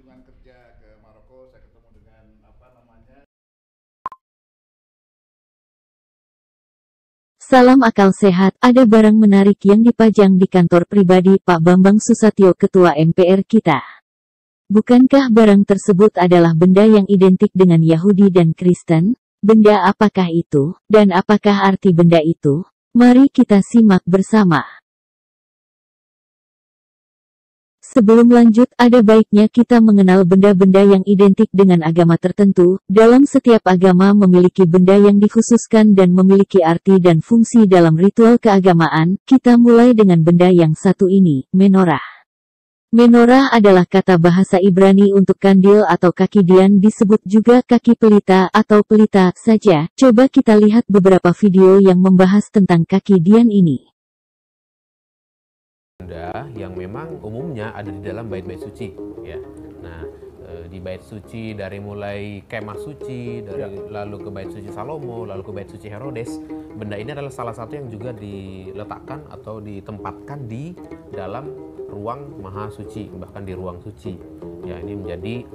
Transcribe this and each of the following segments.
kunjungan kerja ke Maroko, saya ketemu dengan Salam akal sehat, ada barang menarik yang dipajang di kantor pribadi Pak Bambang Susatyo Ketua MPR kita. Bukankah barang tersebut adalah benda yang identik dengan Yahudi dan Kristen? Benda apakah itu, dan apakah arti benda itu? Mari kita simak bersama. Sebelum lanjut, ada baiknya kita mengenal benda-benda yang identik dengan agama tertentu. Dalam setiap agama memiliki benda yang dikhususkan dan memiliki arti dan fungsi dalam ritual keagamaan. Kita mulai dengan benda yang satu ini, menorah. Menorah adalah kata bahasa Ibrani untuk kandil atau kaki dian, disebut juga kaki pelita atau pelita saja. Coba kita lihat beberapa video yang membahas tentang kaki dian ini. Benda yang memang umumnya ada di dalam bait-bait suci, ya. Nah, di bait suci dari mulai kemah suci, lalu ke bait suci Salomo, lalu ke bait suci Herodes, benda ini adalah salah satu yang juga diletakkan atau ditempatkan di dalam ruang maha suci, bahkan di ruang suci. Ya, ini menjadi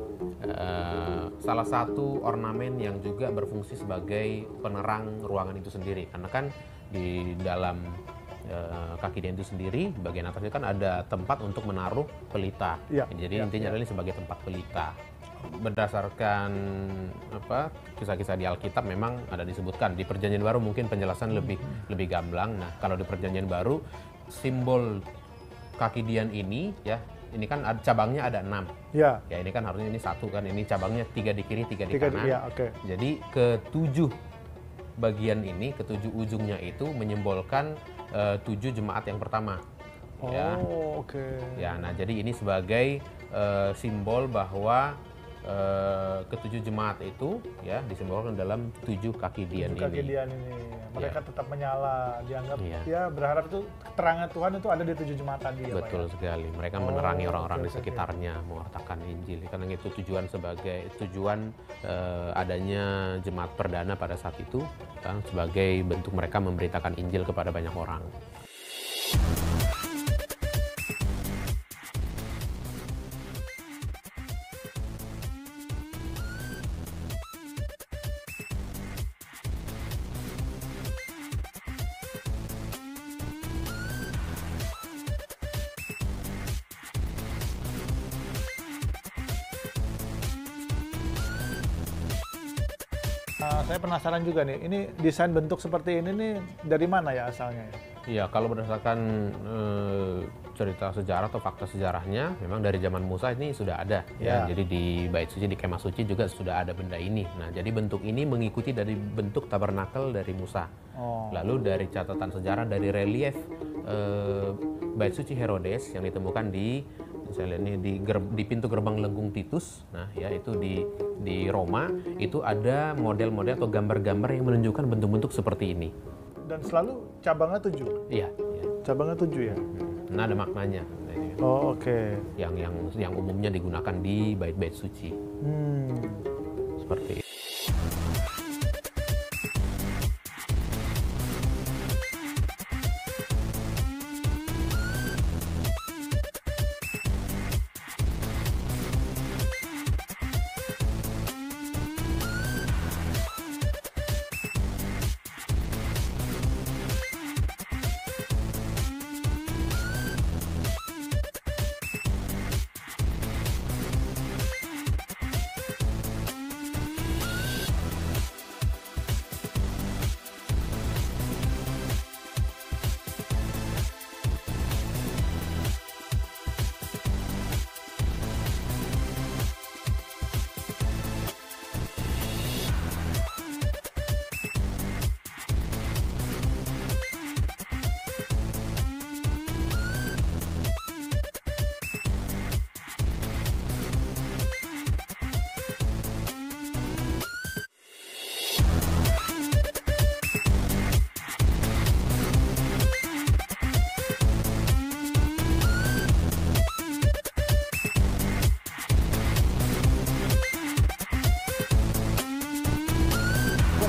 salah satu ornamen yang juga berfungsi sebagai penerang ruangan itu sendiri, karena kan di dalam kaki dian itu sendiri, bagian atasnya kan ada tempat untuk menaruh pelita. Jadi intinya adalah sebagai tempat pelita. Berdasarkan kisah-kisah di Alkitab memang ada disebutkan. Di Perjanjian Baru mungkin penjelasan lebih gamblang. Nah, kalau di Perjanjian Baru simbol kaki dian ini, ya, ini kan cabangnya ada 6. Ya, ini kan harusnya ini satu kan, ini cabangnya 3 di kiri, 3 di kanan. Jadi ketujuh bagian ini, ketujuh ujungnya itu menyimbolkan 7 jemaat yang pertama. Ya, nah jadi ini sebagai simbol bahwa ketujuh jemaat itu, ya, disimbolkan dalam 7 kaki dian ini. Kaki dian ini, mereka tetap menyala, dianggap ya berharap itu keterangan Tuhan itu ada di 7 jemaat tadi. Betul sekali, mereka menerangi orang-orang di sekitarnya, mewartakan Injil. Karena itu tujuan adanya jemaat perdana pada saat itu, kan, sebagai bentuk mereka memberitakan Injil kepada banyak orang. Saya penasaran juga nih, ini desain bentuk seperti ini nih dari mana ya asalnya? Iya, kalau berdasarkan cerita sejarah atau fakta sejarahnya, memang dari zaman Musa ini sudah ada. Ya, jadi di bait suci, di kemah suci juga sudah ada benda ini. Nah, jadi bentuk ini mengikuti dari bentuk tabernakel dari Musa. Lalu dari catatan sejarah, dari relief bait suci Herodes yang ditemukan misalnya ini di pintu gerbang Lengkung Titus, nah ya itu di Roma, itu ada model-model atau gambar-gambar yang menunjukkan bentuk-bentuk seperti ini. Dan selalu cabangnya 7? Iya. Cabangnya 7 ya? Nah, ada maknanya. Yang umumnya digunakan di bait-bait suci. Seperti itu.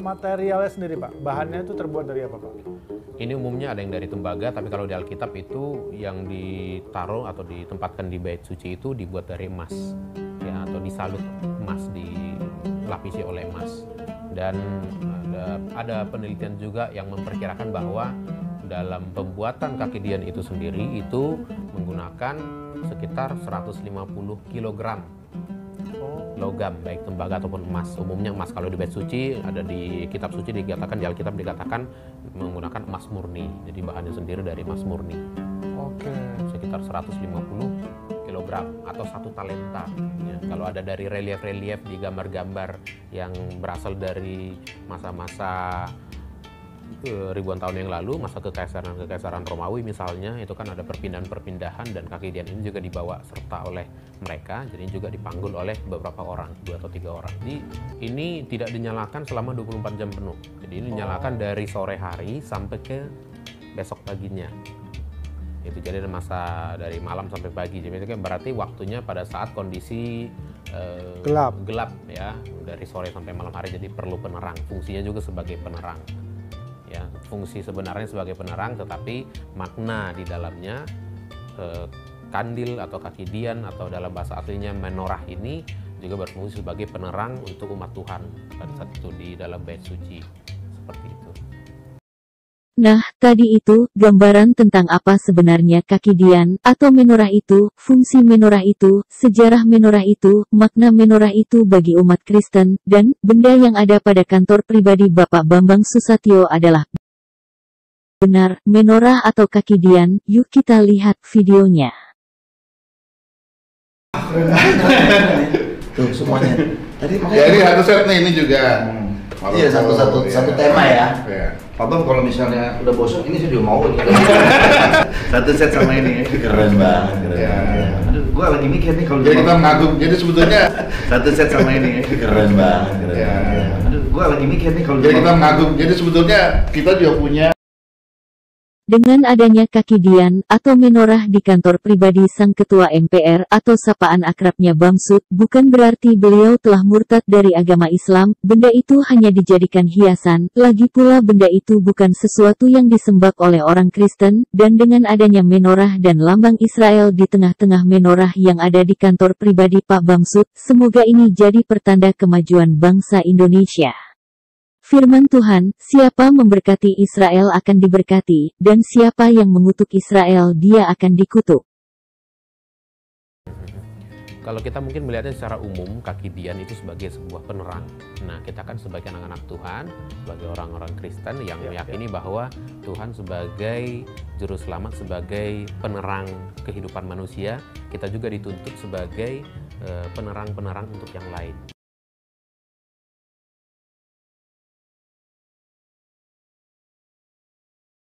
Materialnya sendiri Pak, bahannya itu terbuat dari apa Pak? Ini umumnya ada yang dari tembaga, tapi kalau di Alkitab itu yang ditaruh atau ditempatkan di bait suci itu dibuat dari emas. ya, atau disalut emas, dilapisi oleh emas. Dan ada penelitian juga yang memperkirakan bahwa dalam pembuatan kaki Dian itu sendiri itu menggunakan sekitar 150 kg logam, baik tembaga ataupun emas. Umumnya emas, kalau di bait suci, ada di kitab suci dikatakan, di Alkitab dikatakan menggunakan emas murni. Jadi bahannya sendiri dari emas murni. Oke. Sekitar 150 kg atau 1 talenta. Ya, kalau ada dari relief-relief di gambar-gambar yang berasal dari masa-masa ribuan tahun yang lalu, masa kekaisaran Romawi misalnya, itu kan ada perpindahan-perpindahan, dan kaki Dian ini juga dibawa serta oleh mereka, jadi juga dipanggul oleh beberapa orang, 2 atau 3 orang. Jadi ini tidak dinyalakan selama 24 jam penuh. Jadi ini dinyalakan dari sore hari sampai ke besok paginya. Itu jadi ada masa dari malam sampai pagi. Jadi itu kan berarti waktunya pada saat kondisi gelap ya, dari sore sampai malam hari, jadi perlu penerang. Fungsinya juga sebagai penerang. Ya, fungsi sebenarnya sebagai penerang, tetapi makna di dalamnya kandil atau kaki Dian atau dalam bahasa aslinya menorah ini juga berfungsi sebagai penerang untuk umat Tuhan pada saat itu di dalam bait suci, seperti itu. Nah, tadi itu gambaran tentang apa sebenarnya kaki Dian atau menorah itu, fungsi menorah itu, sejarah menorah itu, makna menorah itu bagi umat Kristen, dan benda yang ada pada kantor pribadi Bapak Bambang Susatyo adalah benar menorah atau kaki Dian. Yuk kita lihat videonya. Tuh semuanya. Tadi Ya ini satu set nih, ini juga. Iya, satu tema ya. Iya. Pak Bang kalau misalnya udah bosan, ini saya juga mau gitu. Satu set sama ini. Keren banget. Ya. Aduh, gua lagi mikir nih kalau Jadi kita mengagum. Jadi sebetulnya satu set sama ini. Keren banget. Ya. Aduh, gua lagi mikir nih kalau Jadi kita mengagum. Jadi sebetulnya kita juga punya. Dengan adanya kaki Dian atau menorah di kantor pribadi Sang Ketua MPR atau sapaan akrabnya Bamsud, bukan berarti beliau telah murtad dari agama Islam. Benda itu hanya dijadikan hiasan, lagi pula benda itu bukan sesuatu yang disembah oleh orang Kristen, dan dengan adanya menorah dan lambang Israel di tengah-tengah menorah yang ada di kantor pribadi Pak Bamsud, semoga ini jadi pertanda kemajuan bangsa Indonesia. Firman Tuhan, siapa memberkati Israel akan diberkati, dan siapa yang mengutuk Israel dia akan dikutuk. Kalau kita mungkin melihatnya secara umum, kaki Dian itu sebagai sebuah penerang. Nah, kita kan sebagai anak-anak Tuhan, sebagai orang-orang Kristen yang meyakini bahwa Tuhan sebagai juru selamat, sebagai penerang kehidupan manusia, kita juga dituntut sebagai penerang-penerang untuk yang lain.